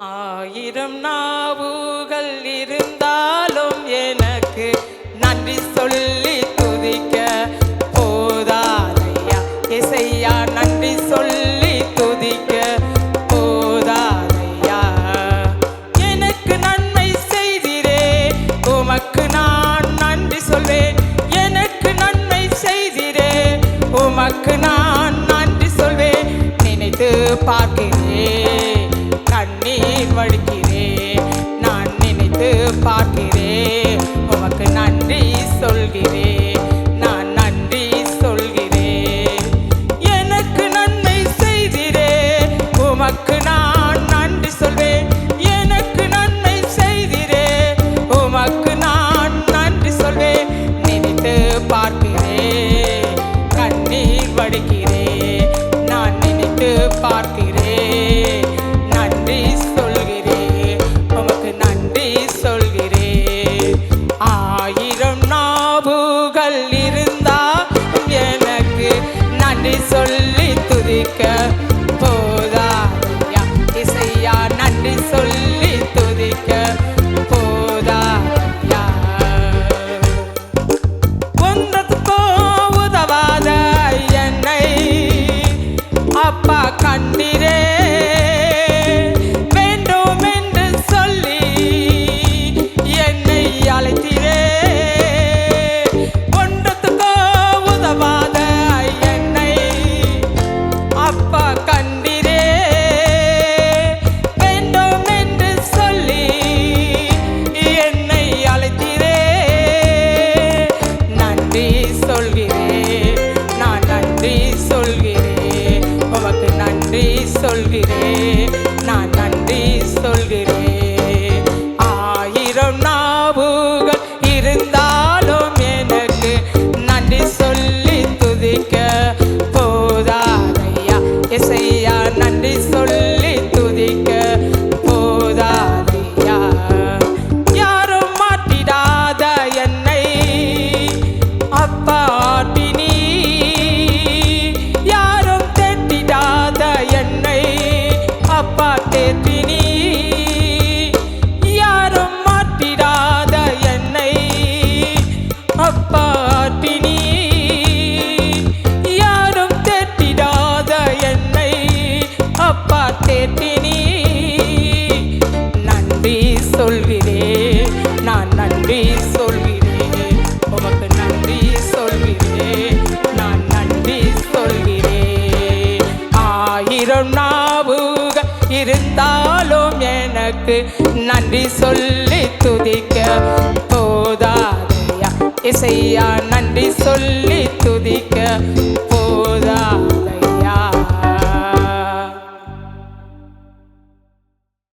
ஆயிரம் நாவுகள் இருந்தாலும் எனக்கு நன்றி சொல்லி துதிக்க போதாதையா. இசையா நன்றி சொல்லி துதிக்க போதாதையா. எனக்கு நன்மை செய்திரே உமக்கு நான் நன்றி சொல்வேன். எனக்கு நன்மை செய்திரே உமக்கு நான் நன்றி சொல்வேன். நினைத்து பார்க்கிறேன், கண்ணீர் வடிக்கிறேன். நான் நினைத்து பார்க்கிறேன், உமக்கு நன்றி சொல்கிறேன். நான் நன்றி சொல்கிறேன். எனக்கு நன்மை செய்திரே உமக்கு நான் நன்றி சொல்வேன். எனக்கு நன்மை செய்திரே உமக்கு நான் நன்றி சொல்வேன். நினைத்து பார்க்கிறேன், கண்ணீர் வடிக்கிறேன். நான் நினைத்து பார்க்கிறேன், நன்றி சொல்கிறேன், உமக்கு நன்றி சொல்கிறேன். ஆயிரம் நாவுகள் இருந்தா எனக்கு நன்றி சொல்லி துதிக்க போதாதையா. இசையா நன்றி சொல்லி துதிக்க போதாதையா. ஒன்றத்துக்கோ உதவாத என்னை அப்பா கண்டிரே. வேண்டும் என்று சொல்லி என்னை அழைத்திரே. ஒன்றத்துக்கோ உதவாத என்னை அப்பா கண்டிரே. வேண்டும் என்று சொல்லி என்னை அழைத்திரே. நன்றி சொல்கிறேன், நான் நன்றி சொல்கிறேன், உமக்கு நன்றி சொல்கிறேன். நான் நன்றி சொல்கிறேன். ஆயிரம் நாவுகள் இருந்தாலும் எனக்கு நன்றி சொல்லி துதிக்க போதாதையா. இசையா நன்றி சொல்லி துதிக்க போதாதையா. யாரும் மாற்றிடாத என்னை அப்பா ஆட்டினி. யாரும் தேற்றிடாத என்னை அப்பா தேற்றினி. யாரும் மாற்றிடாத என்னை அப்பா ஆட்டினி. யாரும் தேற்றிடாத என்னை அப்பா தேற்றினி. நன்றி சொல்கிறேன், நான் நன்றி சொல்கிறேன், உமக்கு நன்றி சொல்கிறேன். நான் நன்றி சொல்கிறேன். ஆயிரம் நாவுகள் இருந்தாலும் எனக்கு நன்றி சொல்லி துதிக்க போதாதையா. இசையா நன்றி சொல்லி துதிக்க